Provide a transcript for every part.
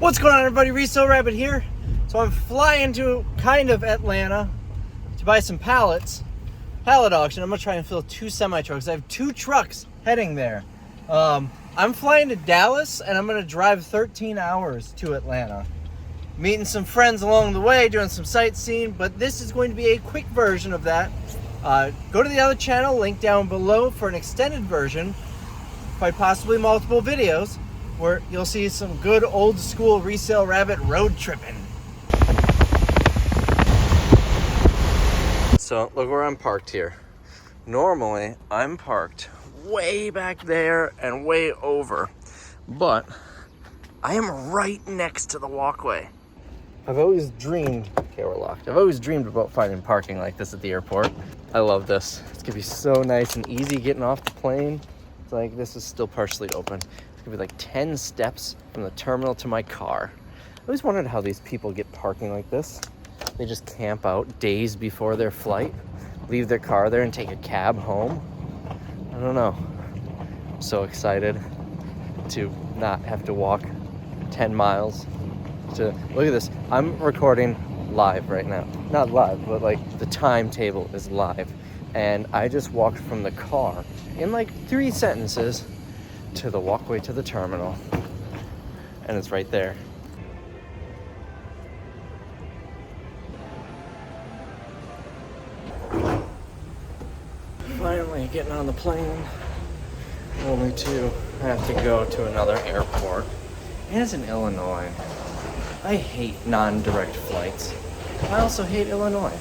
What's going on, everybody? Resale Rabbit here. So I'm flying to kind of Atlanta to buy some pallets. Pallet auction. I'm gonna try and fill 2 semi-trucks. I have 2 trucks heading there. I'm flying to Dallas and I'm gonna drive 13 hours to Atlanta. Meeting some friends along the way, doing some sightseeing, but this is going to be a quick version of that. Go to the other channel, link down below for an extended version, quite possibly multiple videos, where you'll see some good old school Resale Rabbit road tripping. So look where I'm parked here. Normally I'm parked way back there and way over, but I am right next to the walkway. I've always dreamed, okay, we're locked. I've always dreamed about finding parking like this at the airport. I love this. It's gonna be so nice and easy getting off the plane. It's like, this is still partially open. It's gonna be like 10 steps from the terminal to my car. I always wondered how these people get parking like this. They just camp out days before their flight, leave their car there and take a cab home. I don't know. I'm so excited to not have to walk 10 miles to look at this. I'm recording live right now. Not live, but like the timetable is live. And I just walked from the car in like 3 sentences to the walkway to the terminal. And it's right there. Finally getting on the plane. Only to have to go to another airport. And it's in Illinois. I hate non-direct flights. I also hate Illinois.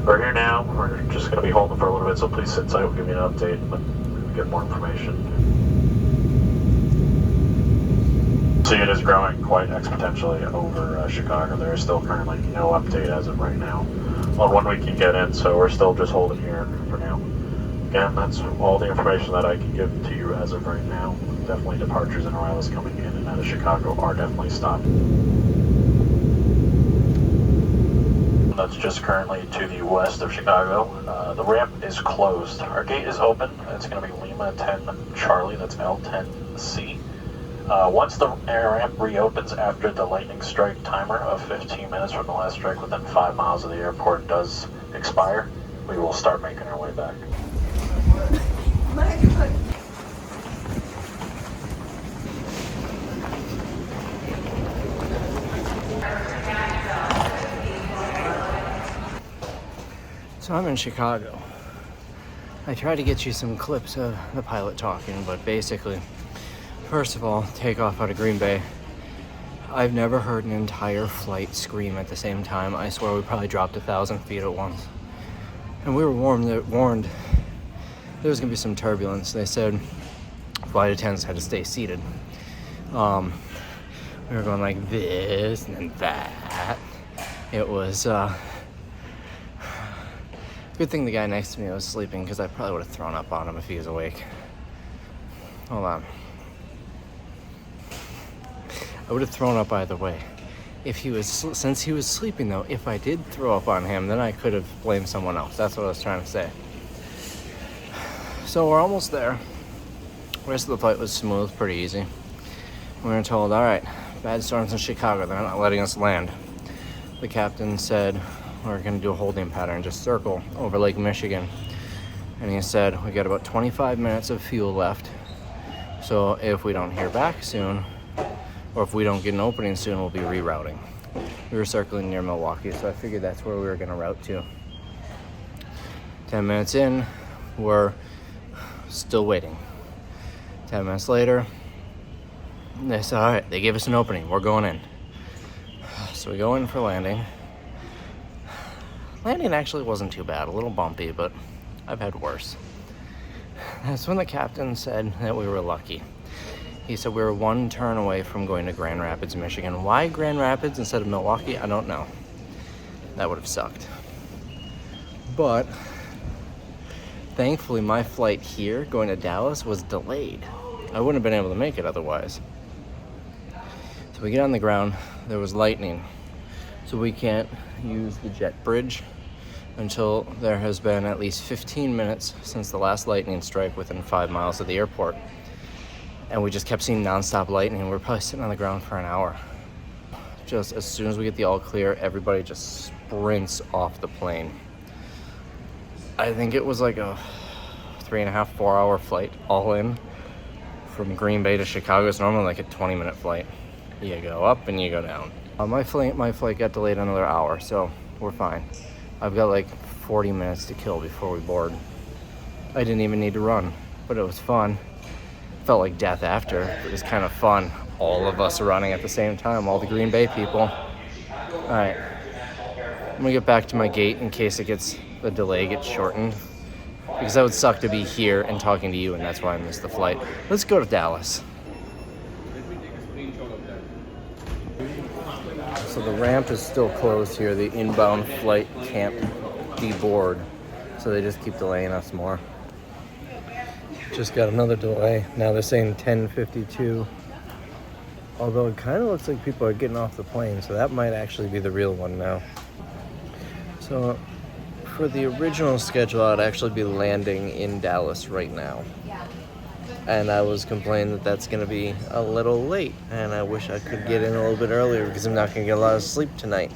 We're here now. We're just going to be holding for a little bit, so please sit tight. We'll give you an update when we get more information. See, it is growing quite exponentially over Chicago. There is still currently no update as of right now on when we can get in, so we're still just holding here for now. Again, that's all the information that I can give to you as of right now. Definitely departures and arrivals coming in and out of Chicago are definitely stopped. That's just currently to the west of Chicago. The ramp is closed. Our gate is open. It's going to be Lima 10 Charlie, that's L10C. Once the air ramp reopens after the lightning strike timer of 15 minutes from the last strike within 5 miles of the airport does expire, we will start making our way back. So I'm in Chicago. I tried to get you some clips of the pilot talking, but basically, first of all, takeoff out of Green Bay. I've never heard an entire flight scream at the same time. I swear we probably dropped 1,000 feet at once. And we were warned there was gonna be some turbulence. They said flight attendants had to stay seated. We were going like this and then that. It was, good thing the guy next to me was sleeping, because I probably would have thrown up on him if he was awake. Hold on. I would have thrown up either way. If he was, since he was sleeping though, if I did throw up on him, then I could have blamed someone else. That's what I was trying to say. So we're almost there. The rest of the flight was smooth, pretty easy. We were told, all right, bad storms in Chicago, they're not letting us land. The captain said, we're gonna do a holding pattern, just circle over Lake Michigan. And he said, we got about 25 minutes of fuel left. So if we don't hear back soon, or if we don't get an opening soon, we'll be rerouting. We were circling near Milwaukee, so I figured that's where we were gonna route to. 10 minutes in, we're still waiting. 10 minutes later, they said, all right, they gave us an opening, we're going in. So we go in for landing. Landing actually wasn't too bad, a little bumpy, but I've had worse. That's when the captain said that we were lucky. He said we were 1 turn away from going to Grand Rapids, Michigan. Why Grand Rapids instead of Milwaukee? I don't know. That would have sucked. But thankfully my flight here going to Dallas was delayed. I wouldn't have been able to make it otherwise. So we get on the ground, there was lightning. So we can't use the jet bridge until there has been at least 15 minutes since the last lightning strike within 5 miles of the airport. And we just kept seeing nonstop lightning. We're probably sitting on the ground for an hour. Just as soon as we get the all clear, everybody just sprints off the plane. I think it was like a 3.5, 4 hour flight all in from Green Bay to Chicago. It's normally like a 20-minute flight. You go up and you go down. My flight got delayed another hour, so we're fine. I've got like 40 minutes to kill before we board. I didn't even need to run, but it was fun. Felt like death after. It was kind of fun. All of us running at the same time, all the Green Bay people. All right, I'm gonna get back to my gate in case the delay gets shortened, because that would suck to be here and talking to you, and that's why I missed the flight. Let's go to Dallas. So the ramp is still closed here. The inbound flight can't deboard, so they just keep delaying us more. Just got another delay. Now they're saying 10:52. Although it kind of looks like people are getting off the plane, so that might actually be the real one now. So for the original schedule, I'd actually be landing in Dallas right now. And I was complaining that that's going to be a little late, and I wish I could get in a little bit earlier because I'm not going to get a lot of sleep tonight.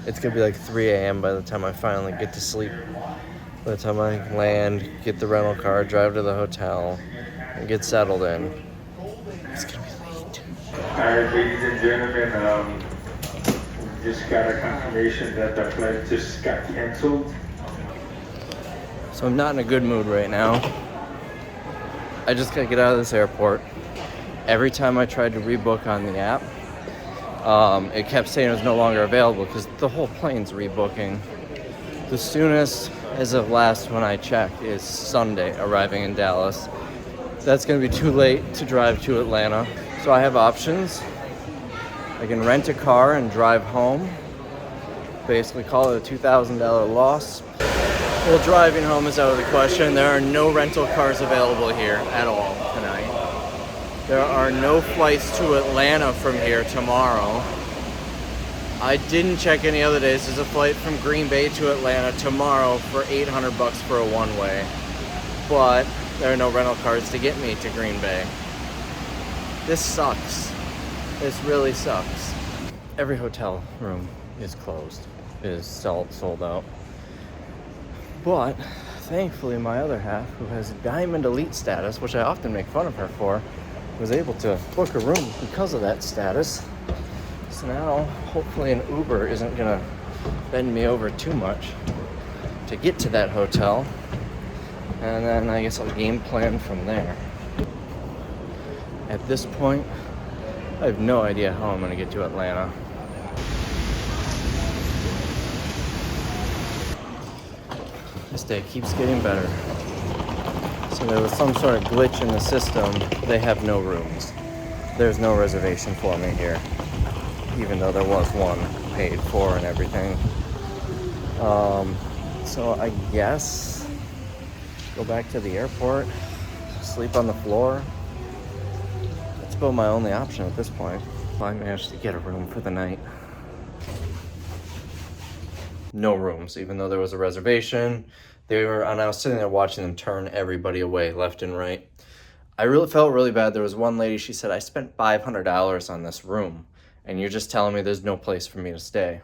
It's going to be like 3 a.m. by the time I finally get to sleep. By the time I land, get the rental car, drive to the hotel, and get settled in. It's going to be late. Alright, ladies and gentlemen, we just got a confirmation that the flight just got canceled. So I'm not in a good mood right now. I just gotta get out of this airport. Every time I tried to rebook on the app, it kept saying it was no longer available because the whole plane's rebooking. The soonest, as of last when I checked, is Sunday, arriving in Dallas. That's gonna be too late to drive to Atlanta. So I have options. I can rent a car and drive home. Basically call it a $2,000 loss. Well, driving home is out of the question. There are no rental cars available here at all tonight. There are no flights to Atlanta from here tomorrow. I didn't check any other days. There's a flight from Green Bay to Atlanta tomorrow for $800 for a one-way. But there are no rental cars to get me to Green Bay. This sucks. This really sucks. Every hotel room is closed, is sold out. But thankfully my other half, who has Diamond Elite status, which I often make fun of her for, was able to book a room because of that status. So now hopefully an Uber isn't gonna bend me over too much to get to that hotel. And then I guess I'll game plan from there. At this point, I have no idea how I'm gonna get to Atlanta. This day keeps getting better. So there was some sort of glitch in the system. They have no rooms. There's no reservation for me here, even though there was one paid for and everything. So I guess go back to the airport, sleep on the floor. That's about my only option at this point. I managed to get a room for the night. No rooms, even though there was a reservation. And I was sitting there watching them turn everybody away left and right. I really felt really bad. There was one lady, she said, I spent $500 on this room, and you're just telling me there's no place for me to stay.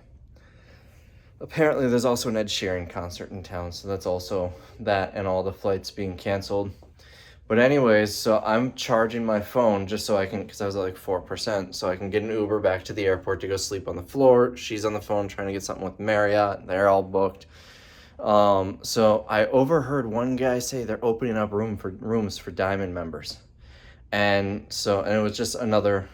Apparently there's also an Ed Sheeran concert in town, so that's also that and all the flights being canceled. But anyways, so I'm charging my phone just so I can, because I was at like 4%, so I can get an Uber back to the airport to go sleep on the floor. She's on the phone trying to get something with Marriott. They're all booked. So I overheard one guy say they're opening up rooms for Diamond members. And it was just a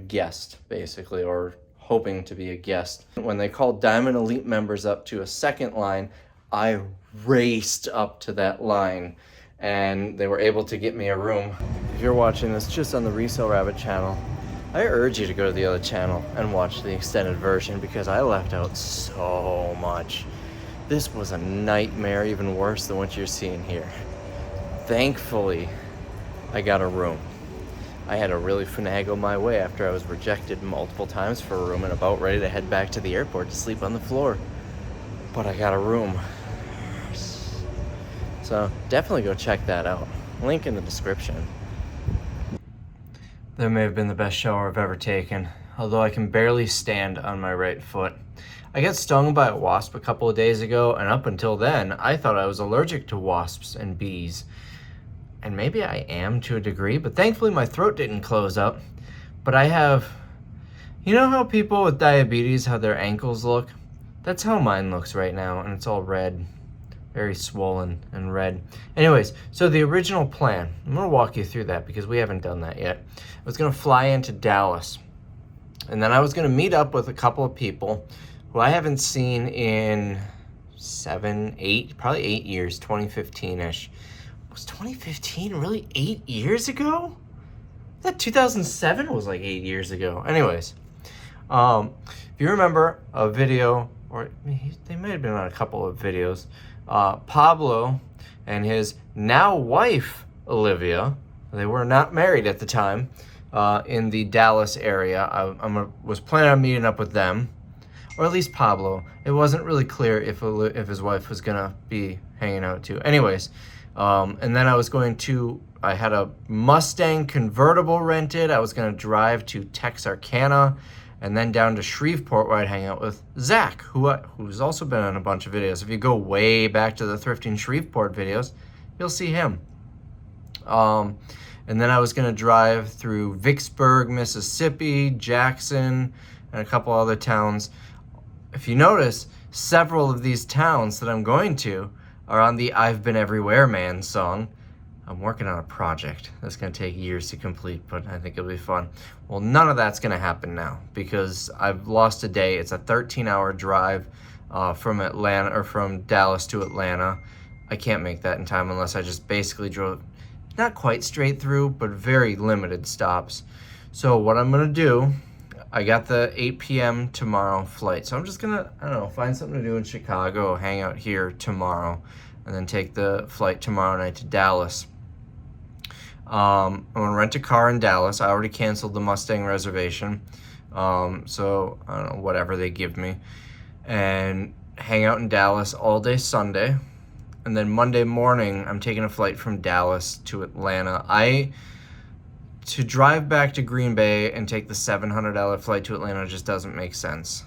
guest, basically, or hoping to be a guest. When they called Diamond Elite members up to a second line, I raced up to that line. And they were able to get me a room. If you're watching this just on the Resale Rabbit channel, I urge you to go to the other channel and watch the extended version because I left out so much. This was a nightmare, even worse than what you're seeing here. Thankfully, I got a room. I had to really finagle my way after I was rejected multiple times for a room and about ready to head back to the airport to sleep on the floor. But I got a room. So definitely go check that out. Link in the description. That may have been the best shower I've ever taken, although I can barely stand on my right foot. I got stung by a wasp a couple of days ago, and up until then, I thought I was allergic to wasps and bees. And maybe I am to a degree, but thankfully my throat didn't close up. But I have, you know how people with diabetes, how their ankles look? That's how mine looks right now, and it's all red. Very swollen and red. Anyways, so the original plan, I'm gonna walk you through that because we haven't done that yet. I was gonna fly into Dallas, and then I was gonna meet up with a couple of people who I haven't seen in probably 8 years, 2015-ish. Was 2015 really 8 years ago? I thought 2007 was like 8 years ago. Anyways, if you remember a video, or they might have been on a couple of videos, Pablo and his now wife, Olivia, they were not married at the time, in the Dallas area. I was planning on meeting up with them, or at least Pablo. It wasn't really clear if his wife was gonna be hanging out too. Anyways, and then I had a Mustang convertible rented. I was gonna drive to Texarkana and then down to Shreveport where I'd hang out with Zach, who's also been on a bunch of videos. If you go way back to the Thrifting Shreveport videos, you'll see him. And then I was gonna drive through Vicksburg, Mississippi, Jackson, and a couple other towns. If you notice, several of these towns that I'm going to are on the I've Been Everywhere Man song. I'm working on a project that's gonna take years to complete, but I think it'll be fun. Well, none of that's gonna happen now because I've lost a day. It's a 13-hour drive from Dallas to Atlanta. I can't make that in time unless I just basically drove, not quite straight through, but very limited stops. So what I'm gonna do, I got the 8 p.m. tomorrow flight. So I'm just gonna, find something to do in Chicago, hang out here tomorrow, and then take the flight tomorrow night to Dallas. I'm gonna rent a car in Dallas. I already canceled the Mustang reservation. So I don't know, whatever they give me. And hang out in Dallas all day Sunday. And then Monday morning, I'm taking a flight from Dallas to Atlanta. To drive back to Green Bay and take the $700 flight to Atlanta just doesn't make sense.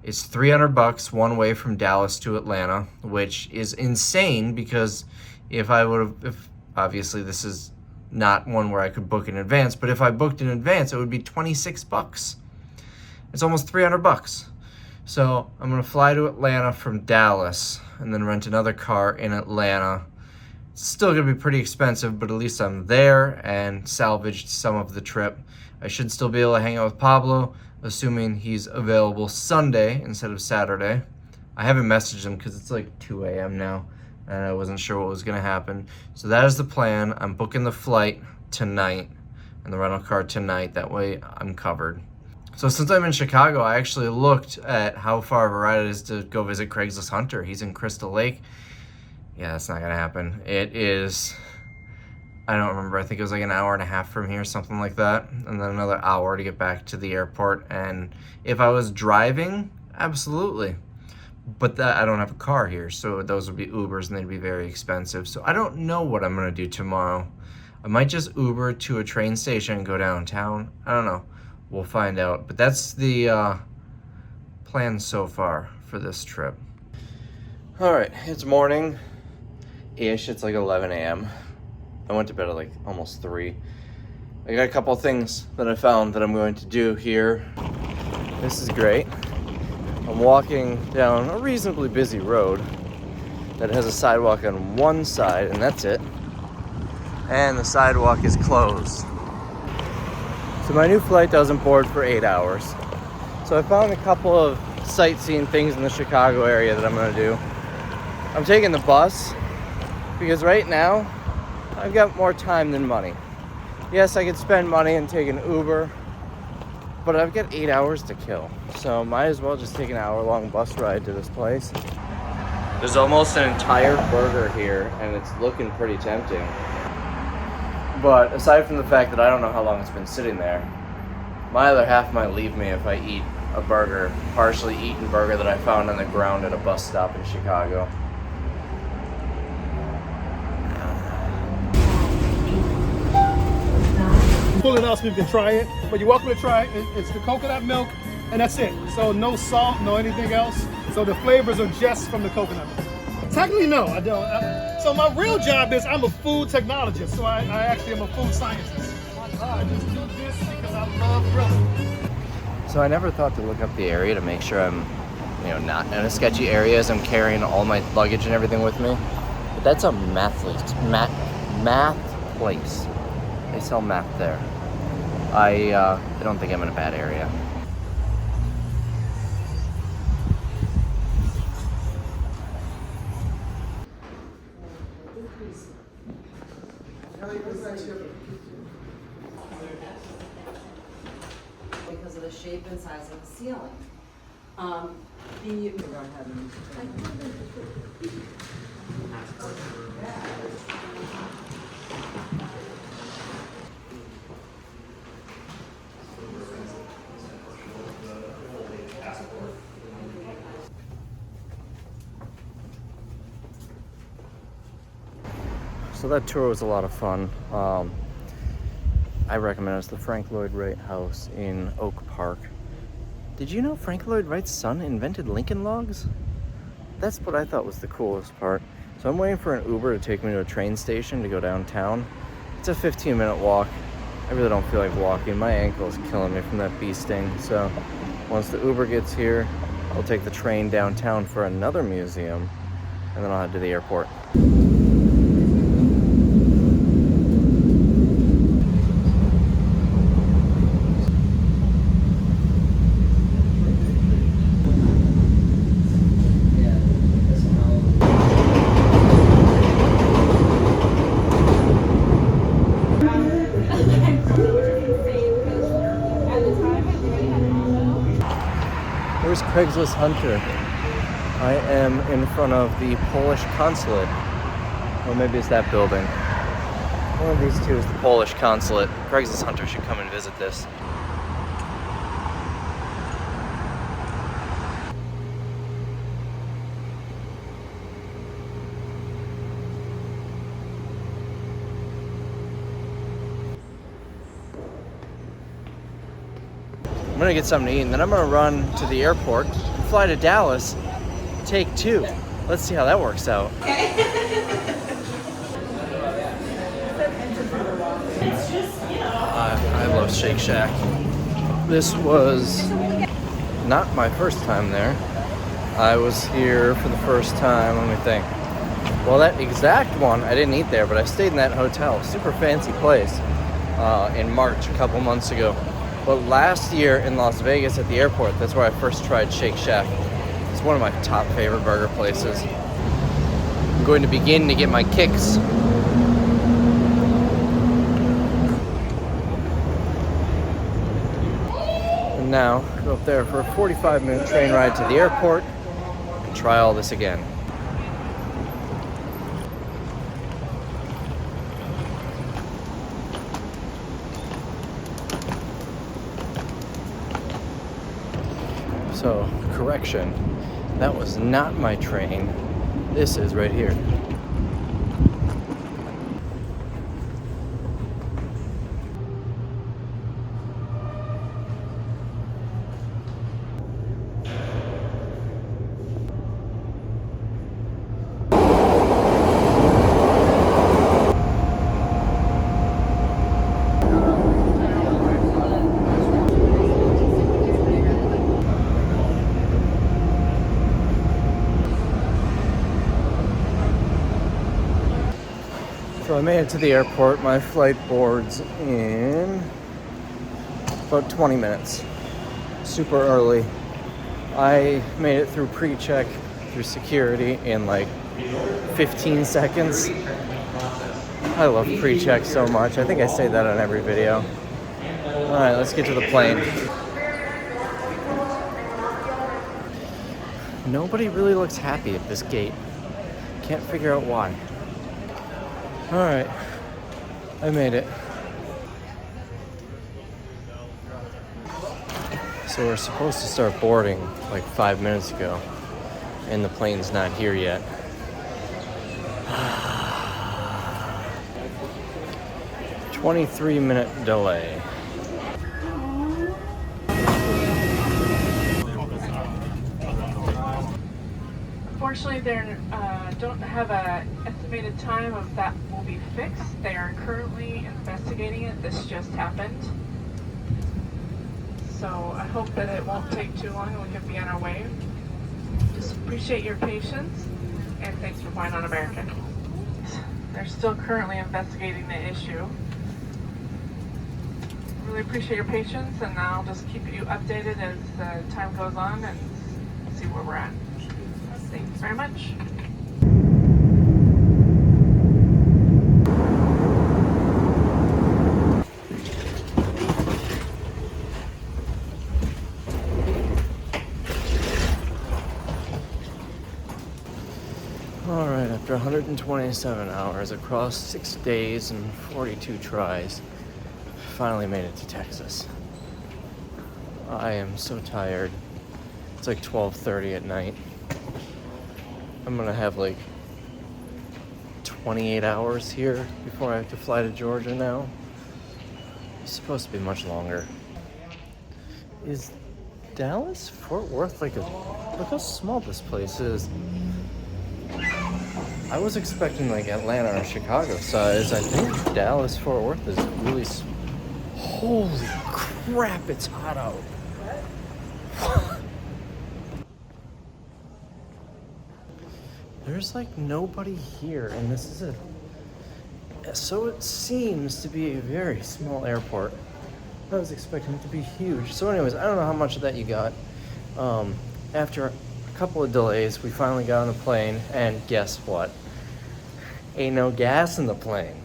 It's $300 one way from Dallas to Atlanta, which is insane because if obviously this is not one where I could book in advance, but if I booked in advance, it would be $26. It's almost $300. So I'm gonna fly to Atlanta from Dallas and then rent another car in Atlanta. It's still gonna be pretty expensive, but at least I'm there and salvaged some of the trip. I should still be able to hang out with Pablo, assuming he's available Sunday instead of Saturday. I haven't messaged him because it's like 2 a.m. now, and I wasn't sure what was gonna happen. So that is the plan. I'm booking the flight tonight and the rental car tonight. That way I'm covered. So since I'm in Chicago, I actually looked at how far of a ride it is to go visit Craigslist Hunter. He's in Crystal Lake. Yeah, that's not gonna happen. It is, I don't remember, I think it was like an hour and a half from here, something like that. And then another hour to get back to the airport. And if I was driving, absolutely. But I don't have a car here, so those would be Ubers and they'd be very expensive. So I don't know what I'm gonna do tomorrow. I might just Uber to a train station and go downtown. I don't know, we'll find out. But that's the plan so far for this trip. All right, it's morning-ish, it's like 11 a.m. I went to bed at like almost 3. I got a couple of things that I found that I'm going to do here. This is great. I'm walking down a reasonably busy road that has a sidewalk on one side, and that's it. And the sidewalk is closed. So my new flight doesn't board for 8 hours. So I found a couple of sightseeing things in the Chicago area that I'm gonna do. I'm taking the bus because right now I've got more time than money. Yes, I could spend money and take an Uber, but I've got 8 hours to kill. So might as well just take an hour-long bus ride to this place. There's almost an entire burger here and it's looking pretty tempting. But aside from the fact that I don't know how long it's been sitting there, my other half might leave me if I eat a burger, partially eaten burger that I found on the ground at a bus stop in Chicago. Pulling out so you can try it, but you're welcome to try it. It's the coconut milk, and that's it. So no salt, no anything else. So the flavors are just from the coconut milk. Technically, no, I don't. So my real job is I'm a food technologist. So I actually am a food scientist. I just do this because I love grilling. So I never thought to look up the area to make sure I'm, not in a sketchy area as I'm carrying all my luggage and everything with me. But that's a math place. They sell math there. I don't think I'm in a bad area. Because of the shape and size of the ceiling. So that tour was a lot of fun. I recommend it. It's the Frank Lloyd Wright house in Oak Park. Did you know Frank Lloyd Wright's son invented Lincoln Logs? That's what I thought was the coolest part. So I'm waiting for an Uber to take me to a train station to go downtown. It's a 15-minute walk. I really don't feel like walking. My ankle is killing me from that bee sting. So once the Uber gets here, I'll take the train downtown for another museum, and then I'll head to the airport. Where's Craigslist Hunter? I am in front of the Polish consulate. Or maybe it's that building. One of these two is the Polish consulate. Craigslist Hunter should come and visit this. I'm gonna get something to eat, and then I'm gonna run to the airport, fly to Dallas, take 2. Let's see how that works out. I love Shake Shack. This was not my first time there. I was here for the first time, let me think. Well, that exact one, I didn't eat there, but I stayed in that hotel, super fancy place, in March, a couple months ago. But last year in Las Vegas at the airport, that's where I first tried Shake Shack. It's one of my top favorite burger places. I'm going to begin to get my kicks. And now, go up there for a 45-minute train ride to the airport and try all this again. So, correction, that was not my train. This is right here. So I made it to the airport. My flight boards in about 20 minutes. Super early. I made it through pre-check, through security in like 15 seconds. I love pre-check so much. I think I say that on every video. All right, let's get to the plane. Nobody really looks happy at this gate. Can't figure out why. All right, I made it. So we're supposed to start boarding like 5 minutes ago, and the plane's not here yet. 23-minute delay. Unfortunately, they don't have an estimated time of that will be fixed. They are currently investigating it. This just happened. So I hope that it won't take too long and we can be on our way. Just appreciate your patience and thanks for flying on American. They're still currently investigating the issue. Really appreciate your patience, and I'll just keep you updated as time goes on and see where we're at. Thanks very much. All right, after 127 hours across 6 days and 42 tries, finally made it to Texas. I am so tired. It's like 12:30 at night. I'm gonna have like 28 hours here before I have to fly to Georgia now. It's supposed to be much longer. Is Dallas Fort Worth like look how small this place is. I was expecting like Atlanta or Chicago size. I think Dallas Fort Worth is really holy crap, it's hot out. There's like nobody here, and this is so it seems to be a very small airport. I was expecting it to be huge. So anyways, I don't know how much of that you got. After a couple of delays, we finally got on the plane, and guess what? Ain't no gas in the plane.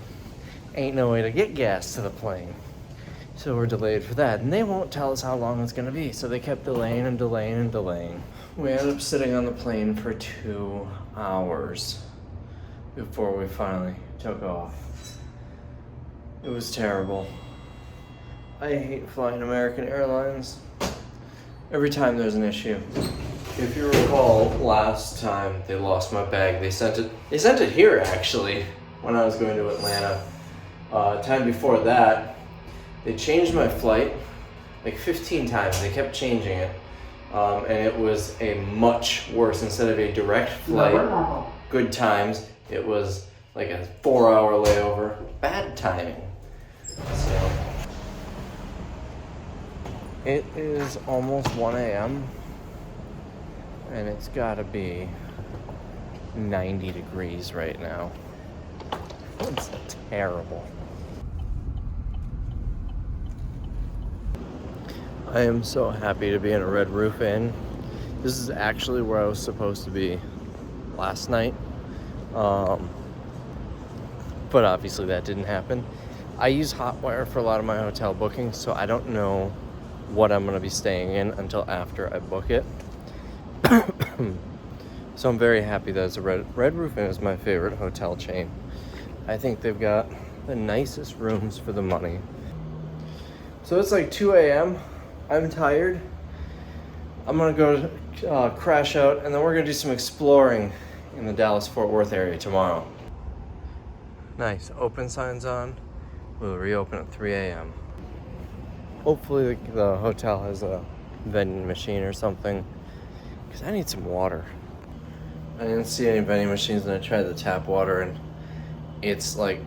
Ain't no way to get gas to the plane. So we're delayed for that, and they won't tell us how long it's gonna be, so they kept delaying and delaying and delaying. We ended up sitting on the plane for 2 hours before we finally took off. It was terrible. I hate flying American Airlines. Every time there's an issue. If you recall, last time they lost my bag, they sent it here actually when I was going to Atlanta. Time before that, they changed my flight like 15 times. They kept changing it. And it was a much worse, instead of a direct flight, good times, it was like a 4-hour layover, bad timing. So, it is almost 1 a.m. and it's gotta be 90 degrees right now. It's terrible. I am so happy to be in a Red Roof Inn. This is actually where I was supposed to be last night. But obviously that didn't happen. I use Hotwire for a lot of my hotel bookings, so I don't know what I'm gonna be staying in until after I book it. So I'm very happy that it's a Red Roof Inn is my favorite hotel chain. I think they've got the nicest rooms for the money. So it's like 2 a.m. I'm tired. I'm gonna go crash out, and then we're gonna do some exploring in the Dallas-Fort Worth area tomorrow. Nice, open signs on. We'll reopen at 3 a.m. Hopefully the hotel has a vending machine or something, because I need some water. I didn't see any vending machines, and I tried the tap water, and it's like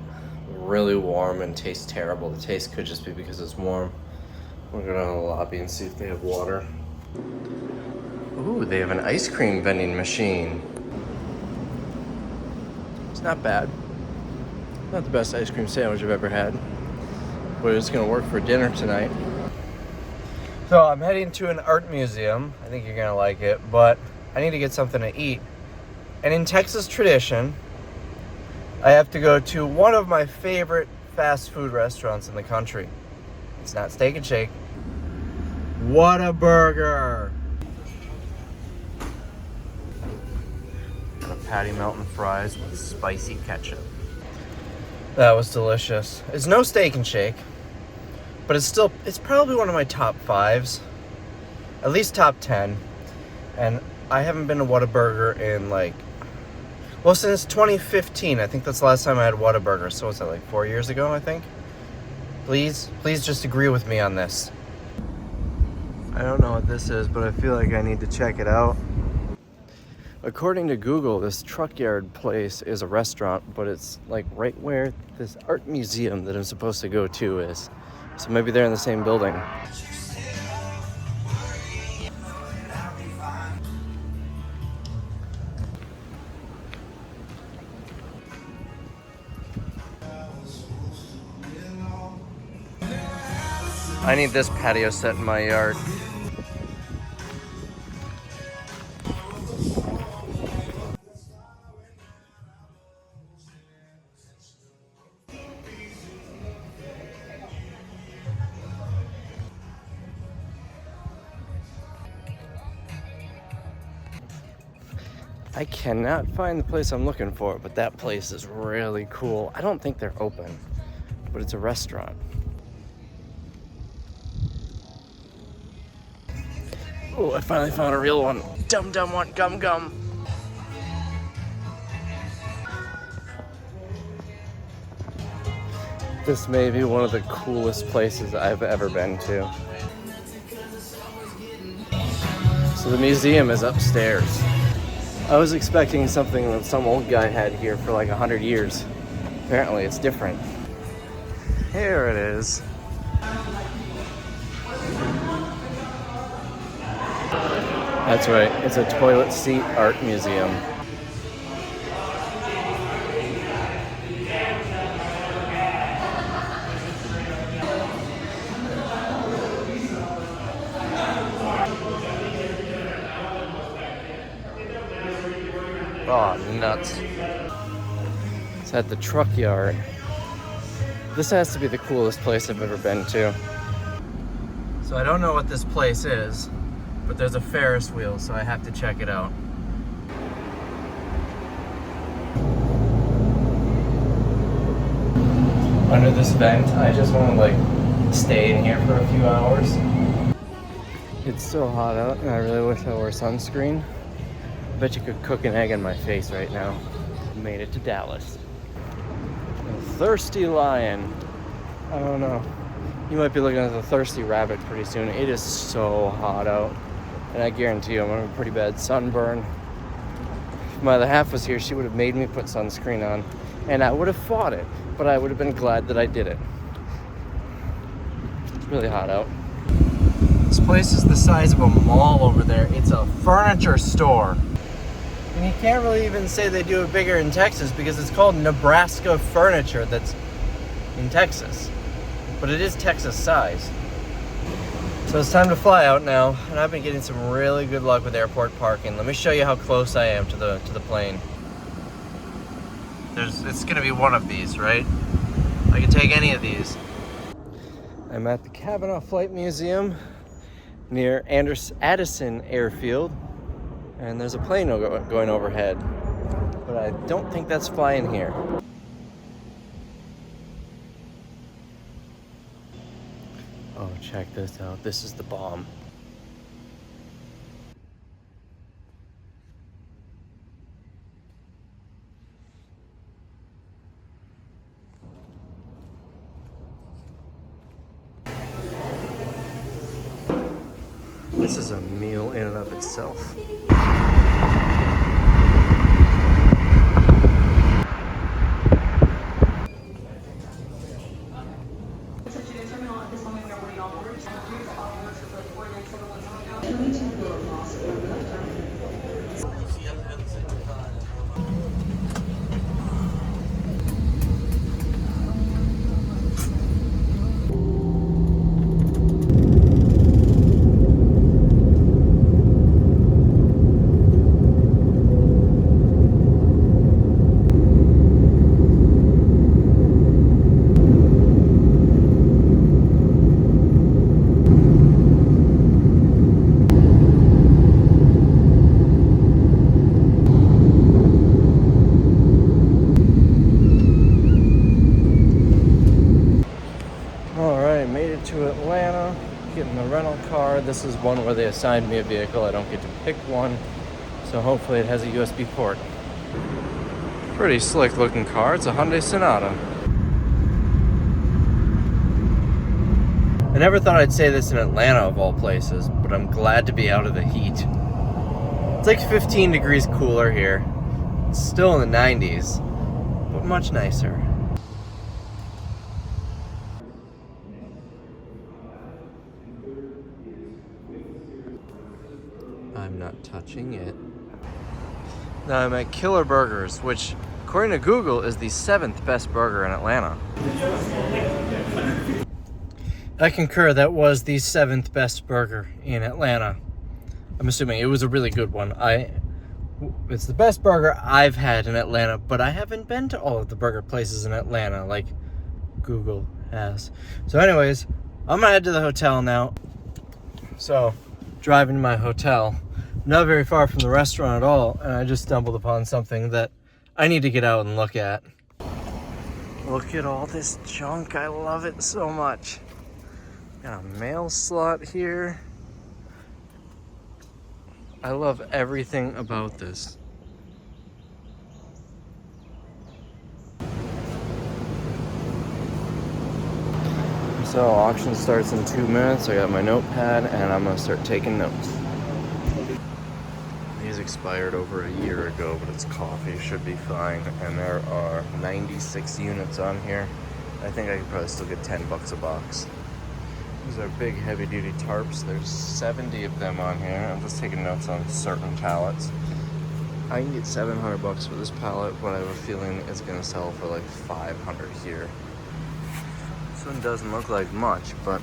really warm and tastes terrible. The taste could just be because it's warm. We'll go down to the lobby and see if they have water. Ooh, they have an ice cream vending machine. It's not bad. Not the best ice cream sandwich I've ever had, but it's gonna work for dinner tonight. So I'm heading to an art museum. I think you're gonna like it, but I need to get something to eat. And in Texas tradition, I have to go to one of my favorite fast food restaurants in the country. It's not Steak and Shake. What a burger! Got a patty melt and fries with spicy ketchup. That was delicious. It's no Steak and Shake, but it's probably one of my top 5s, at least top 10. And I haven't been to Whataburger in since 2015. I think that's the last time I had Whataburger. So what's that, like 4 years ago, I think? Please just agree with me on this. I don't know what this is, but I feel like I need to check it out. According to Google, this truck yard place is a restaurant, but it's like right where this art museum that I'm supposed to go to is. So maybe they're in the same building. I need this patio set in my yard. I cannot find the place I'm looking for, but that place is really cool. I don't think they're open, but it's a restaurant. Oh, I finally found a real one. Dum Dum want gum gum. This may be one of the coolest places I've ever been to. So the museum is upstairs. I was expecting something that some old guy had here for like 100 years. Apparently it's different. Here it is. That's right, it's a toilet seat art museum. Oh, nuts. It's at the truck yard. This has to be the coolest place I've ever been to. So I don't know what this place is, but there's a Ferris wheel, so I have to check it out. Under this vent, I just want to stay in here for a few hours. It's so hot out, and I really wish I wore sunscreen. I bet you could cook an egg in my face right now. Made it to Dallas. A thirsty lion. I don't know. You might be looking at the thirsty rabbit pretty soon. It is so hot out. And I guarantee you I'm gonna have a pretty bad sunburn. If my other half was here, she would have made me put sunscreen on. And I would have fought it, but I would have been glad that I did it. It's really hot out. This place is the size of a mall over there. It's a furniture store. And you can't really even say they do it bigger in Texas because it's called Nebraska Furniture that's in Texas. But it is Texas size. So it's time to fly out now, and I've been getting some really good luck with airport parking. Let me show you how close I am to the plane. It's gonna be one of these, right? I can take any of these. I'm at the Kavanaugh Flight Museum near Addison Airfield. And there's a plane going overhead, but I don't think that's flying here. Oh, check this out. This is the bomb. This is a meal in and of itself. this is one where they assigned me a vehicle. I don't get to pick one, so hopefully it has a USB port. Pretty slick looking car. It's a Hyundai Sonata. I never thought I'd say this in Atlanta of all places, but I'm glad to be out of the heat. It's like 15 degrees cooler here. It's still in the 90s, but much nicer. I'm not touching it. Now I'm at Killer Burgers, which according to Google is the 7th best burger in Atlanta. I concur, that was the 7th best burger in Atlanta. I'm assuming it was a really good one. It's the best burger I've had in Atlanta, but I haven't been to all of the burger places in Atlanta like Google has. So anyways, I'm gonna head to the hotel now. So, driving to my hotel, not very far from the restaurant at all, and I just stumbled upon something that I need to get out and look at. Look at all this junk. I love it so much. Got a mail slot here. I love everything about this. So auction starts in 2 minutes. I got my notepad and I'm gonna start taking notes. These expired over a year ago, but it's coffee, should be fine. And there are 96 units on here. I think I could probably still get $10 a box. These are big heavy duty tarps. There's 70 of them on here. I'm just taking notes on certain pallets. I can get $700 for this pallet, but I have a feeling it's gonna sell for like $500 here. This one doesn't look like much, but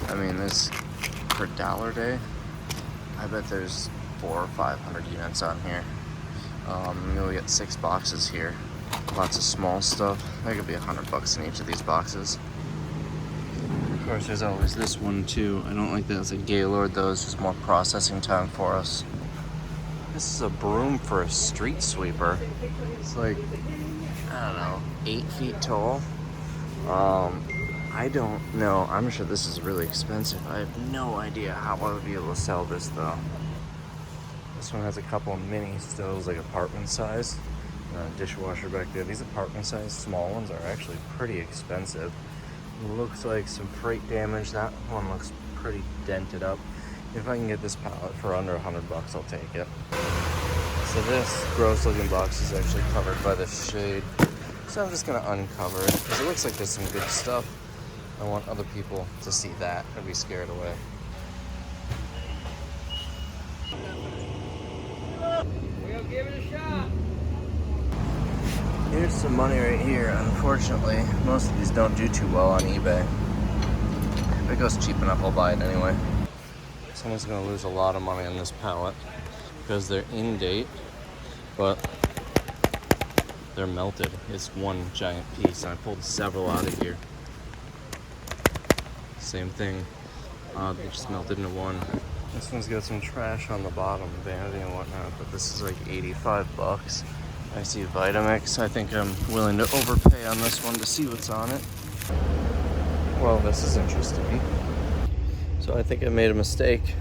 I mean, this per dollar day, I bet there's 400 or 500 units on here. You'll get 6 boxes here. Lots of small stuff. There could be $100 in each of these boxes. Of course, there's always this one too. I don't like that it's a Gaylord though. It's just more processing time for us. This is a broom for a street sweeper. It's like, I don't know, 8 feet tall. I don't know. I'm sure this is really expensive. I have no idea how I would be able to sell this though. This one has a couple of mini stoves, like apartment size. Dishwasher back there. These apartment size small ones are actually pretty expensive. It looks like some freight damage. That one looks pretty dented up. If I can get this pallet for under $100, I'll take it. So this gross looking box is actually covered by the shade. So I'm just gonna uncover it because it looks like there's some good stuff. I want other people to see that and be scared away. We'll give it a shot. Here's some money right here. Unfortunately, most of these don't do too well on eBay. If it goes cheap enough, I'll buy it anyway. Someone's gonna lose a lot of money on this pallet because they're in date, but they're melted. It's one giant piece, and I pulled several out of here. Same thing. They just melted into one. This one's got some trash on the bottom, vanity and whatnot, but this is like $85. I see Vitamix. I think I'm willing to overpay on this one to see what's on it. Well, this is interesting. So I think I made a mistake.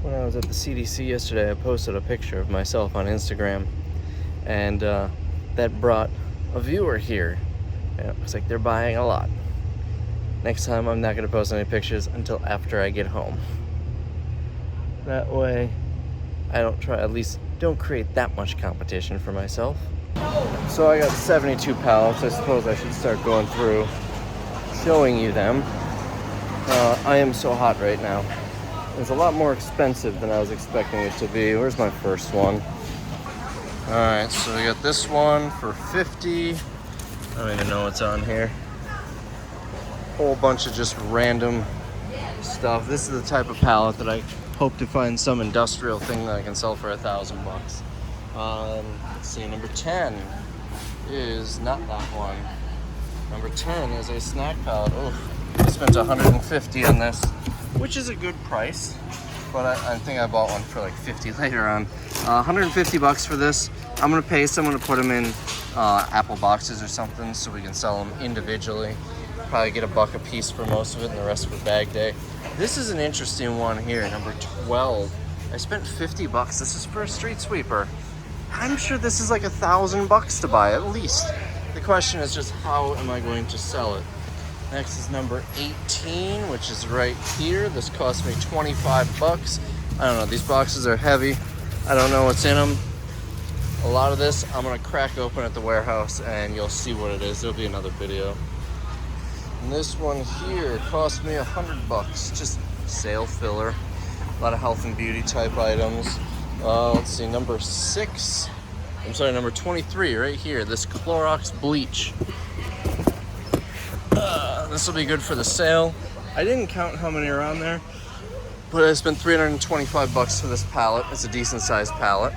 When I was at the CDC yesterday, I posted a picture of myself on Instagram, and that brought a viewer here. And it was like, they're buying a lot. Next time, I'm not gonna post any pictures until after I get home. That way, I don't create that much competition for myself. So I got 72 pallets. I suppose I should start going through, showing you them. I am so hot right now. It's a lot more expensive than I was expecting it to be. Where's my first one? All right, so we got this one for 50. I don't even know what's on here. Whole bunch of just random stuff. This is the type of pallet that I hope to find some industrial thing that I can sell for $1,000. Let's see, number 10 is not that one. Number 10 is a snack pallet. Oh, I spent $150 on this, which is a good price, but I think I bought one for like $50 later on. $150 for this. I'm gonna pay someone to put them in Apple boxes or something so we can sell them individually. Probably get $1 a piece for most of it and the rest for bag day. This is an interesting one here, number 12. I spent 50 bucks. This is for a street sweeper. I'm sure this is like $1,000 to buy at least. The question is just how am I going to sell it? Next is number 18, which is right here. This cost me 25 bucks. I don't know, these boxes are heavy. I don't know what's in them. A lot of this I'm gonna crack open at the warehouse and you'll see what it is. There'll be another video. And this one here cost me 100 bucks. Just sale filler. A lot of health and beauty type items. Let's see, number 23 right here. This Clorox bleach. This will be good for the sale. I didn't count how many are on there, but I spent 325 bucks for this pallet. It's a decent sized pallet.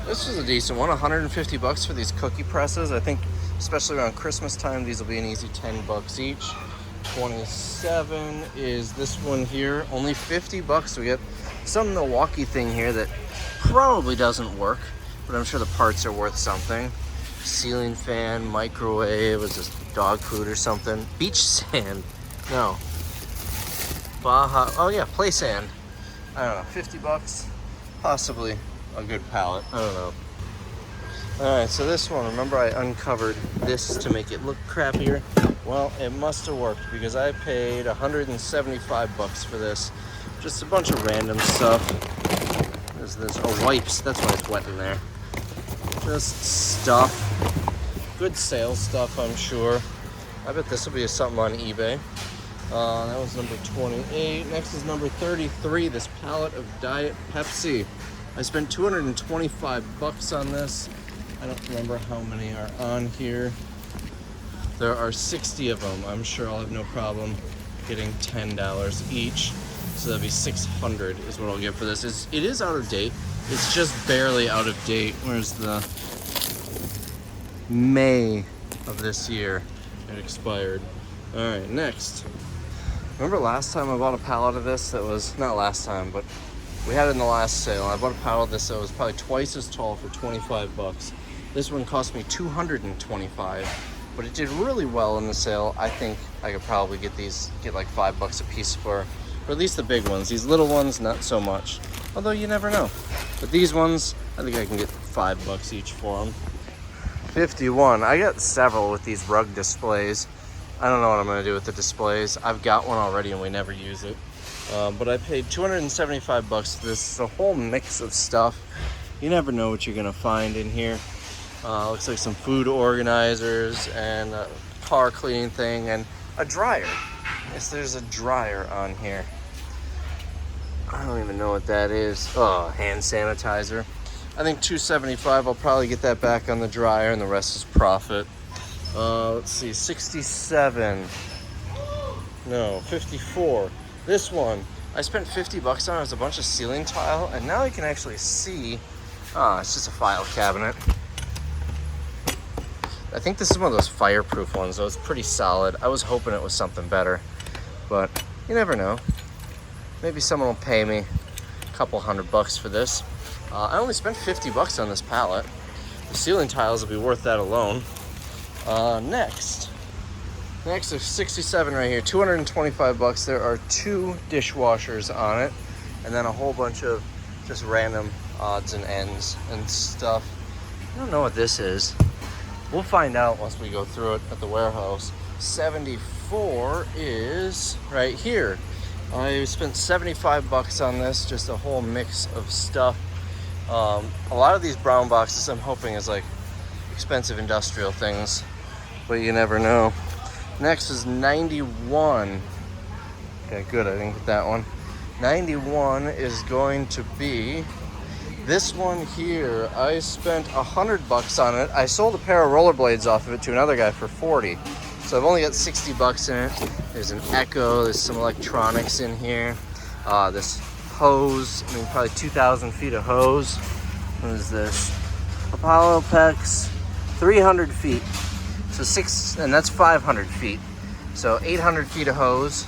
This is a decent one, 150 bucks for these cookie presses. I think especially around Christmas time, these will be an easy 10 bucks each. 27 is this one here, only 50 bucks. We get some Milwaukee thing here that probably doesn't work, but I'm sure the parts are worth something. Ceiling fan, microwave, is this dog food or something? Beach sand, no. Baja, oh yeah, play sand. I don't know, 50 bucks, possibly a good pallet, I don't know. All right, so this one, remember I uncovered this to make it look crappier? Well, it must have worked because I paid 175 bucks for this. Just a bunch of random stuff. There's this, oh, wipes, that's why it's wet in there. Just stuff, good sales stuff, I'm sure. I bet this will be something on eBay. That was number 28. Next is number 33, this pallet of Diet Pepsi. I spent 225 bucks on this. I don't remember how many are on here. There are 60 of them. I'm sure I'll have no problem getting $10 each. So that'll be 600 is what I'll get for this. It is out of date. It's just barely out of date. Where's the May of this year? It expired. All right, next. Remember last time I bought a pallet of this that was, not last time, but we had it in the last sale. I bought a pallet of this that was probably twice as tall for 25 bucks. This one cost me 225, but it did really well in the sale. I think I could probably get like $5 a piece for, or at least the big ones. These little ones, not so much. Although you never know. But these ones, I think I can get $5 each for them. 51, I got several with these rug displays. I don't know what I'm gonna do with the displays. I've got one already and we never use it. But I paid 275 bucks for this. It's a whole mix of stuff. You never know what you're gonna find in here. Looks like some food organizers and a car cleaning thing and a dryer. Yes, there's a dryer on here. I don't even know what that is. Oh, hand sanitizer. I think 275, I'll probably get that back on the dryer and the rest is profit. Let's see, 67. No, 54. This one, I spent 50 bucks on it. It's a bunch of ceiling tile, and now you can actually see, it's just a file cabinet. I think this is one of those fireproof ones, though. It's pretty solid. I was hoping it was something better, but you never know. Maybe someone will pay me a couple $100 for this. I only spent 50 bucks on this pallet. The ceiling tiles will be worth that alone. Next is 67 right here, 225 bucks. There are 2 dishwashers on it, and then a whole bunch of just random odds and ends and stuff. I don't know what this is. We'll find out once we go through it at the warehouse. 74 is right here. I spent 75 bucks on this, just a whole mix of stuff. A lot of these brown boxes I'm hoping is like expensive industrial things, but you never know. Next is 91. Okay, good, I didn't get that one. 91 is going to be this one here. I spent 100 bucks on it. I sold a pair of rollerblades off of it to another guy for 40. So I've only got 60 bucks in it. There's an Echo, there's some electronics in here. This hose, I mean probably 2,000 feet of hose. What is this? Apollo Pex, 300 feet. So and that's 500 feet. So 800 feet of hose.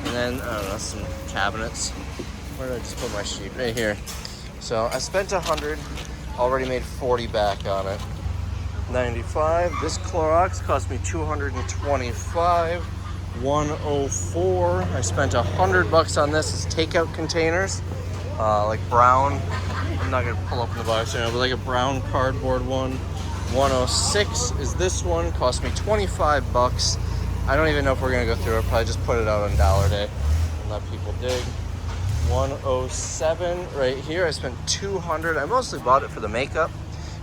And then, I don't know, some cabinets. Where did I just put my sheet? Right here. So I spent 100, already made 40 back on it. 95, this Clorox cost me 225. 104. I spent $100 on this. It's takeout containers, like brown. I'm not gonna pull up in the box right now, but like a brown cardboard one. 106 is this one. Cost me $25. I don't even know if we're gonna go through it. Probably just put it out on Dollar Day and let people dig. 107 right here. I spent $200. I mostly bought it for the makeup,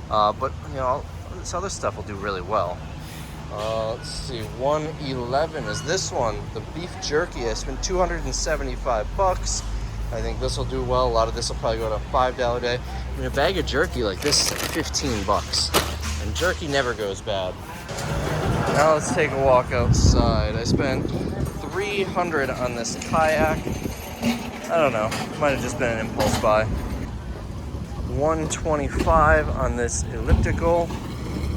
but you know, this other stuff will do really well. Let's see, 111 is this one, the beef jerky. I spent $275. I think this will do well. A lot of this will probably go to a $5 day. I mean, a bag of jerky like this is like $15, and jerky never goes bad. Now let's take a walk outside. I spent $300 on this kayak. I don't know, might have just been an impulse buy. $125 on this elliptical.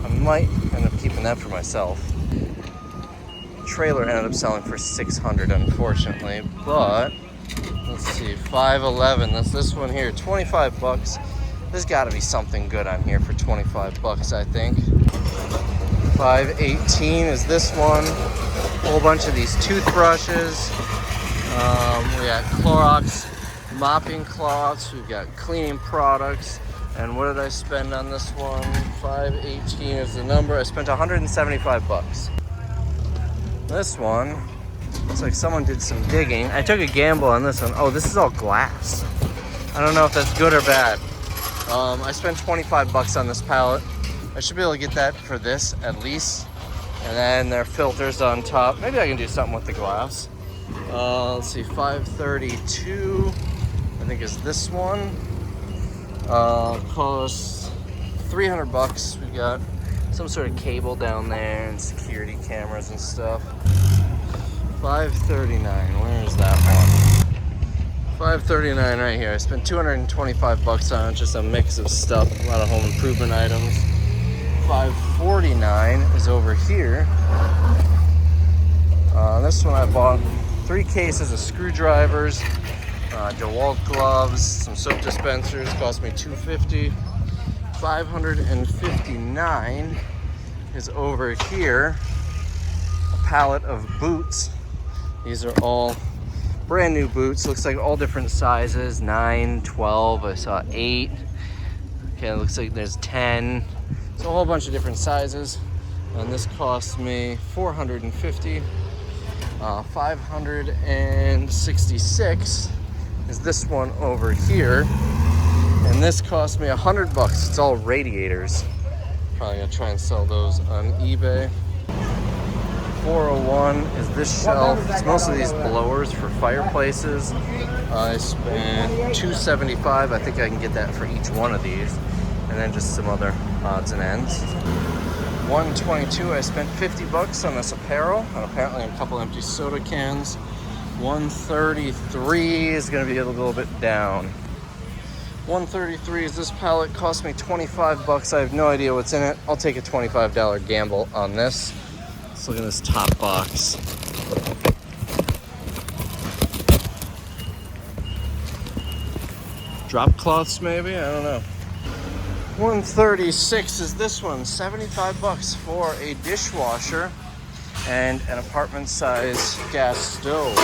I might end up keeping that for myself. Trailer ended up selling for $600, unfortunately, but let's see, 511. That's this one here, $25. There's got to be something good on here for $25, I think. 518 is this one. A whole bunch of these toothbrushes. We got Clorox mopping cloths. We've got cleaning products. And what did I spend on this one? 518 is the number. I spent $175. This one, looks like someone did some digging. I took a gamble on this one. Oh, this is all glass. I don't know if that's good or bad. I spent $25 on this pallet. I should be able to get that for this at least. And then there are filters on top. Maybe I can do something with the glass. Let's see, 532, I think is this one. Costs $300. We got some sort of cable down there and security cameras and stuff. 539, where is that one? 539 right here. I spent $225 on it, just a mix of stuff, a lot of home improvement items. 549 is over here. This one I bought 3 cases of screwdrivers, DeWalt gloves, some soap dispensers, cost me $250. 559 is over here. A pallet of boots. These are all brand new boots. Looks like all different sizes, 9, 12, I saw 8. Okay, it looks like there's 10. So a whole bunch of different sizes. And this cost me $450. 566 is this one over here, and this cost me $100. It's all radiators. Probably gonna try and sell those on eBay. 401 is this shelf. It's mostly these blowers for fireplaces. I spent $275. I think I can get that for each one of these, and then just some other odds and ends. 122, I spent $50 on this apparel, and apparently a couple empty soda cans. 133 is gonna be a little bit down. 133 is this pallet, cost me $25. I have no idea what's in it. I'll take a $25 gamble on this. Let's look at this top box. Drop cloths maybe, I don't know. 136 is this one, $75 for a dishwasher and an apartment size gas stove.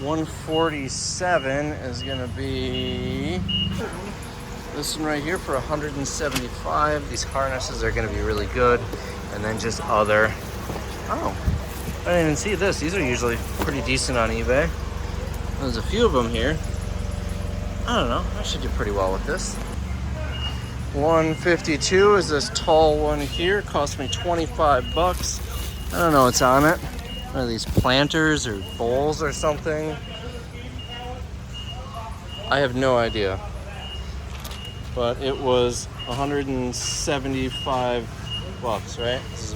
147 is gonna be this one right here for $175. These harnesses are gonna be really good. And then just other, oh, I didn't even see this. These are usually pretty decent on eBay. There's a few of them here. I don't know, I should do pretty well with this. 152 is this tall one here. Cost me $25. I don't know what's on it. What are these, planters or bowls or something? I have no idea. But it was $175, right? This is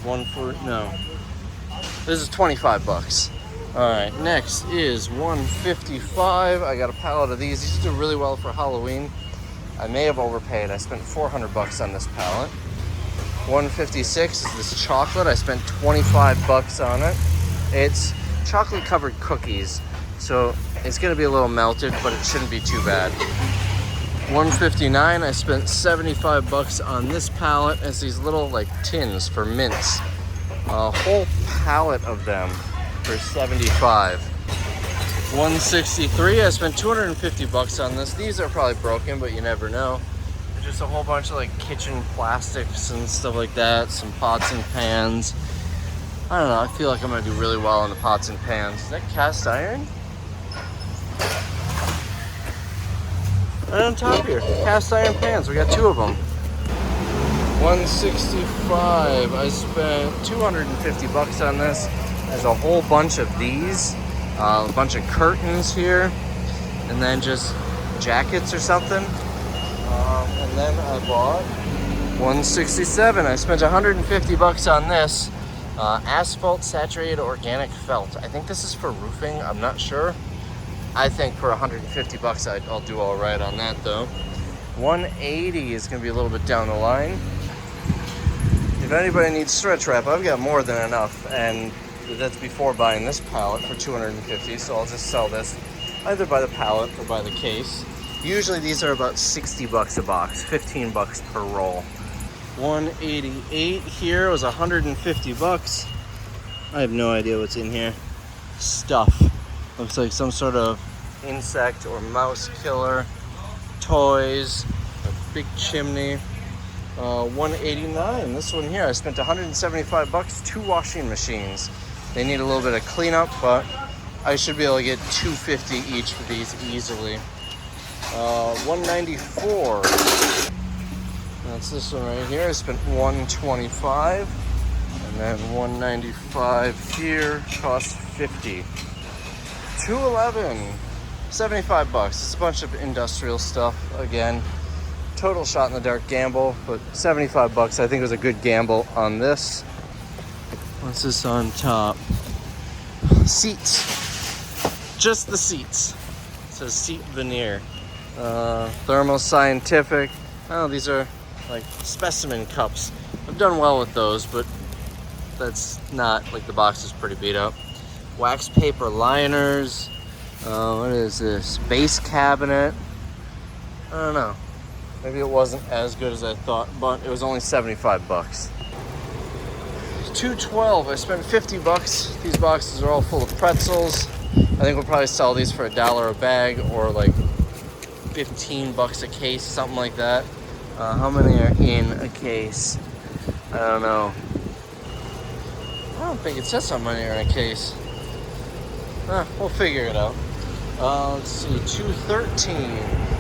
this is $25. All right, next is 155. I got a pallet of these. These do really well for Halloween. I may have overpaid. I spent $400 on this pallet. 156 is this chocolate. I spent $25 on it. It's chocolate covered cookies, so it's gonna be a little melted, but it shouldn't be too bad. 159, I spent $75 on this pallet. It's these little like tins for mints. A whole pallet of them. for 75. 163, I spent 250 bucks on this. These are probably broken, but you never know. Just a whole bunch of like kitchen plastics and stuff like that. Some pots and pans. I don't know, I feel like I'm gonna do really well on the pots and pans. Is that cast iron? Right on top here, cast iron pans. We got 2 of them. 165. I spent 250 bucks on this. There's a whole bunch of these, a bunch of curtains here, and then just jackets or something. And then I bought 167. I spent 150 bucks on this. Asphalt saturated organic felt. I think this is for roofing. I'm not sure. I think for 150 bucks, I'll do all right on that though. 180 is gonna be a little bit down the line. If anybody needs stretch wrap, I've got more than enough, and that's before buying this pallet for 250. So I'll just sell this either by the pallet or by the case. Usually these are about 60 bucks a box, 15 bucks per roll. 188 here was 150 bucks. I have no idea what's in here. Stuff. Looks like some sort of insect or mouse killer. Toys, a big chimney. 189, this one here, I spent 175 bucks, 2 washing machines. They need a little bit of cleanup, but I should be able to get 250 each for these easily. 194. That's this one right here. I spent 125, and then 195 here cost 50. 211, 75 bucks. It's a bunch of industrial stuff again. Total shot in the dark gamble, but 75 bucks. I think it was a good gamble on this. What's this on top? Seats. Just the seats. It says seat veneer. Thermo Scientific. Oh, these are like specimen cups. I've done well with those, but that's not, like the box is pretty beat up. Wax paper liners. What is this? Base cabinet. I don't know. Maybe it wasn't as good as I thought, but it was only 75 bucks. 212, I spent 50 bucks. These boxes are all full of pretzels. I think we'll probably sell these for $1 a bag or like 15 bucks a case, something like that. How many are in a case? I don't know. I don't think it says how many are in a case. We'll figure it out. Let's see, 213.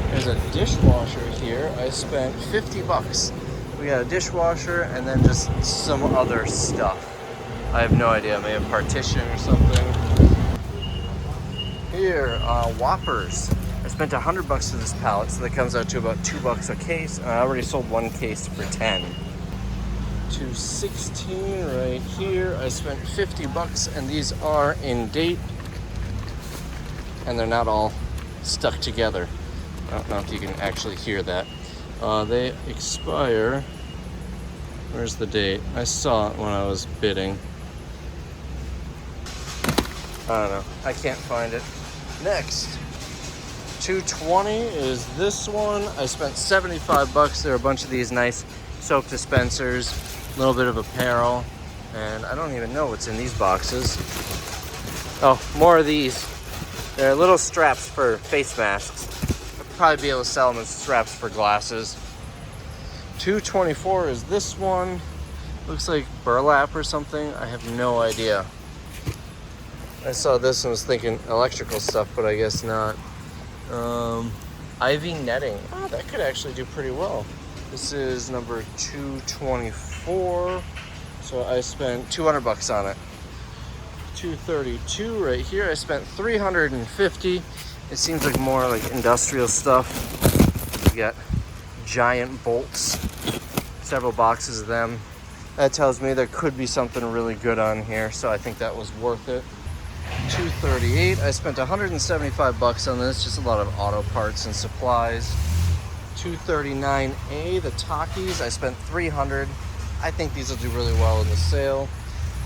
There's a dishwasher here. I spent 50 bucks. We got a dishwasher and then just some other stuff. I have no idea, maybe a partition or something. Here, Whoppers. I spent 100 bucks for this pallet, so that comes out to about 2 bucks a case. And I already sold 1 case for 10. 216 right here. I spent 50 bucks, and these are in date. And they're not all stuck together. I don't know if you can actually hear that. They expire. Where's the date? I saw it when I was bidding. I don't know. I can't find it. Next, 220 is this one. I spent 75 bucks. There are a bunch of these nice soap dispensers, a little bit of apparel, and I don't even know what's in these boxes. Oh, more of these. They're little straps for face masks. Probably be able to sell them as straps for glasses. 224 is this one. Looks like burlap or something. I have no idea. I saw this and was thinking electrical stuff, but I guess not. Ivy netting. Oh, that could actually do pretty well. This is number 224. So I spent 200 bucks on it. 232 right here. I spent 350. It seems like more like industrial stuff. We got giant bolts, several boxes of them. That tells me there could be something really good on here, so I think that was worth it. 238, I spent 175 bucks on this, just a lot of auto parts and supplies. 239A, the Takis, I spent 300. I think these will do really well in the sale.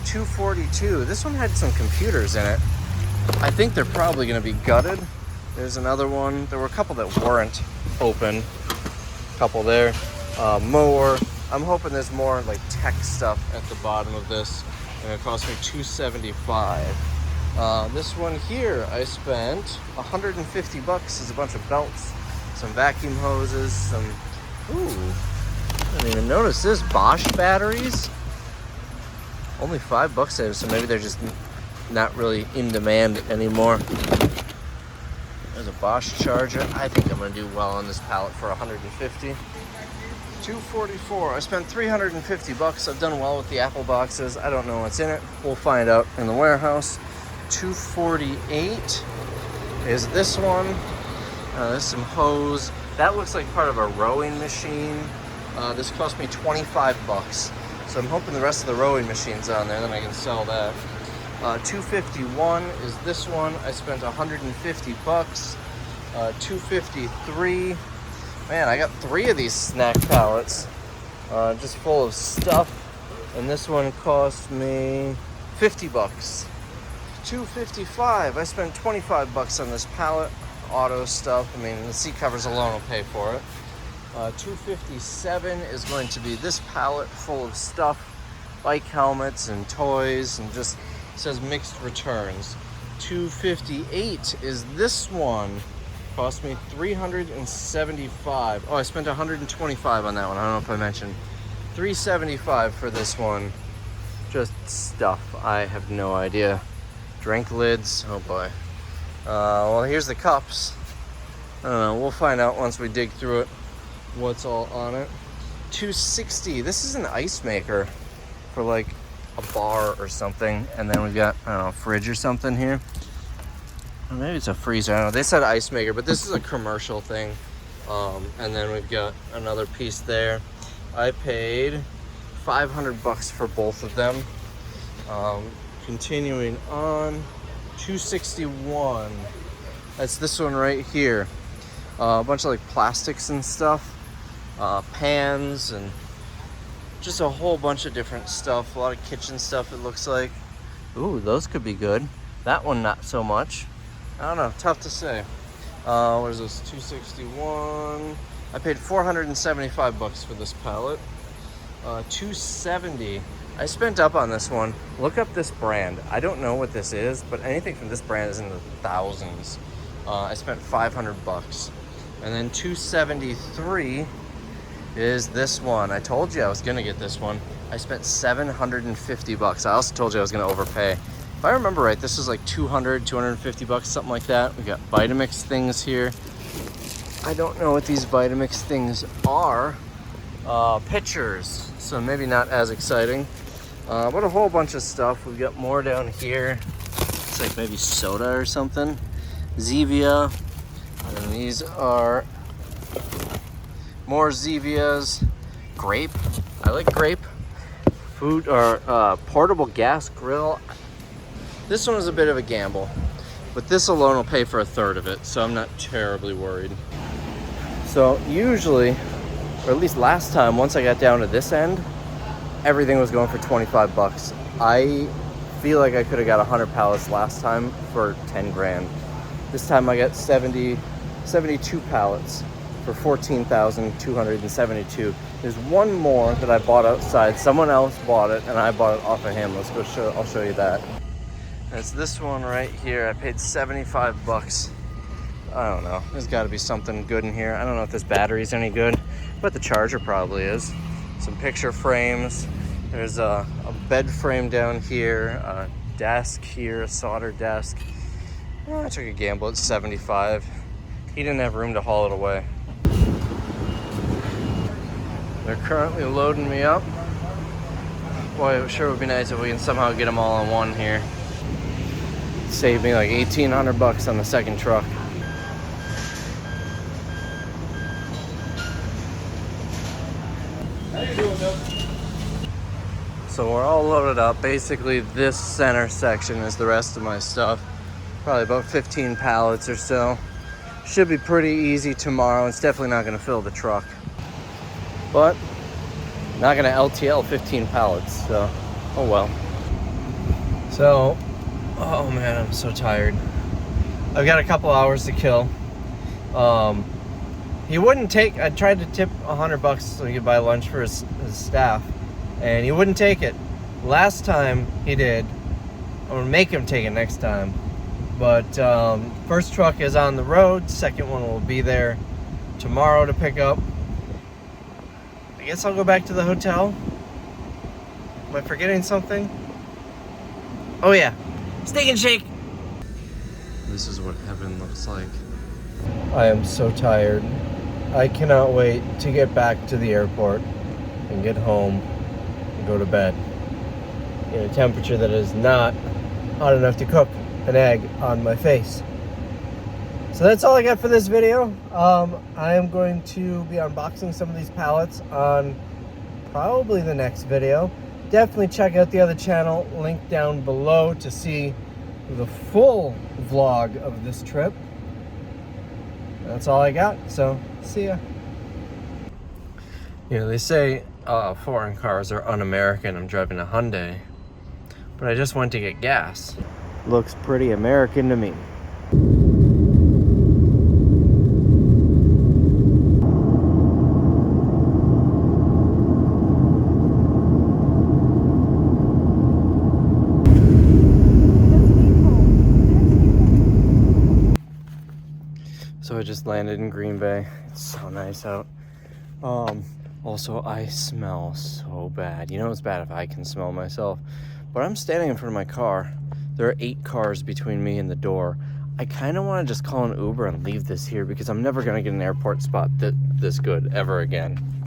242, this one had some computers in it. I think they're probably gonna be gutted. There's another one. There were a couple that weren't open. A couple there. Mower. I'm hoping there's more like tech stuff at the bottom of this. And it cost me $275. This one here, I spent 150 bucks. Is a bunch of belts, some vacuum hoses, some, ooh, I didn't even notice this, Bosch batteries. Only $5 there, so maybe they're just not really in demand anymore. There's a Bosch charger. I think I'm gonna do well on this pallet for 150. 244. I spent 350 bucks. I've done well with the Apple boxes. I don't know what's in it. We'll find out in the warehouse. 248 is this one. There's some hose. That looks like part of a rowing machine. This cost me 25 bucks. So I'm hoping the rest of the rowing machine's on there, then I can sell that. 251 is this one. I spent 150 bucks. 253. Man, I got 3 of these snack pallets, just full of stuff. And this one cost me 50 bucks. 255. I spent 25 bucks on this pallet. Auto stuff. I mean, the seat covers alone will pay for it. 257 is going to be this pallet full of stuff, bike helmets and toys, and just says mixed returns. 258 is this one. Cost me 375. Oh, I spent 125 on that one. I don't know if I mentioned. 375 for this one. Just stuff. I have no idea. Drink lids. Oh boy. Well, here's the cups. I don't know. We'll find out once we dig through it what's all on it. 260. This is an ice maker for like a bar or something. And then we've got, I don't know, a fridge or something here. Or maybe it's a freezer. I don't know. They said ice maker, but this is a commercial thing. And then we've got another piece there. I paid 500 bucks for both of them. Continuing on, 261. That's this one right here. A bunch of like plastics and stuff, pans, and just a whole bunch of different stuff. A lot of kitchen stuff, it looks like. Ooh, those could be good. That one, not so much. I don't know, tough to say. What is this, 261? I paid 475 bucks for this pallet. 270. I spent up on this one. Look up this brand. I don't know what this is, but anything from this brand is in the thousands. I spent 500 bucks. And then 273 is this one. I told you I was gonna get this one. I spent 750 bucks. I also told you I was gonna overpay. If I remember right, this was like 200, 250 bucks, something like that. We got Vitamix things here. I don't know what these Vitamix things are. Pitchers, so maybe not as exciting. But a whole bunch of stuff. We've got more down here. It's like maybe soda or something. Zevia. And these are more Zevias. Grape. I like grape. Food or portable gas grill. This one was a bit of a gamble, but this alone will pay for a third of it, so I'm not terribly worried. So usually, or at least last time, once I got down to this end, everything was going for 25 bucks. I feel like I could have got 100 pallets last time for 10 grand. This time I got 72 pallets for 14,272. There's one more that I bought outside. Someone else bought it and I bought it off of him. Let's go I'll show you that. It's this one right here. I paid 75 bucks. I don't know. There's got to be something good in here. I don't know if this battery's any good, but the charger probably is. Some picture frames. There's a bed frame down here, a desk here, a solder desk. I took a gamble at 75. He didn't have room to haul it away. They're currently loading me up. Boy, it sure would be nice if we can somehow get them all in one here. Saved me like 1,800 bucks on the second truck. How you doing, Bill? So we're all loaded up. Basically, this center section is the rest of my stuff. Probably about 15 pallets or so. Should be pretty easy tomorrow. It's definitely not going to fill the truck. But not going to LTL 15 pallets, so oh well. So, oh man, I'm so tired. I've got a couple hours to kill. He wouldn't take, I tried to tip 100 bucks so he could buy lunch for his staff, and he wouldn't take it. Last time he did, gonna make him take it next time. But first truck is on the road. Second one will be there tomorrow to pick up. I guess I'll go back to the hotel. Am I forgetting something? Oh yeah, Steak and Shake. This is what heaven looks like. I am so tired. I cannot wait to get back to the airport and get home and go to bed in a temperature that is not hot enough to cook an egg on my face. So that's all I got for this video. I am going to be unboxing some of these pallets on probably the next video. Definitely check out the other channel, link down below to see the full vlog of this trip. That's all I got, so see ya. You know, they say foreign cars are un-American. I'm driving a Hyundai, but I just went to get gas. Looks pretty American to me. So I just landed in Green Bay. It's so nice out. Also, I smell so bad. You know it's bad if I can smell myself. But I'm standing in front of my car. There are 8 cars between me and the door. I kind of want to just call an Uber and leave this here because I'm never going to get an airport spot this good ever again.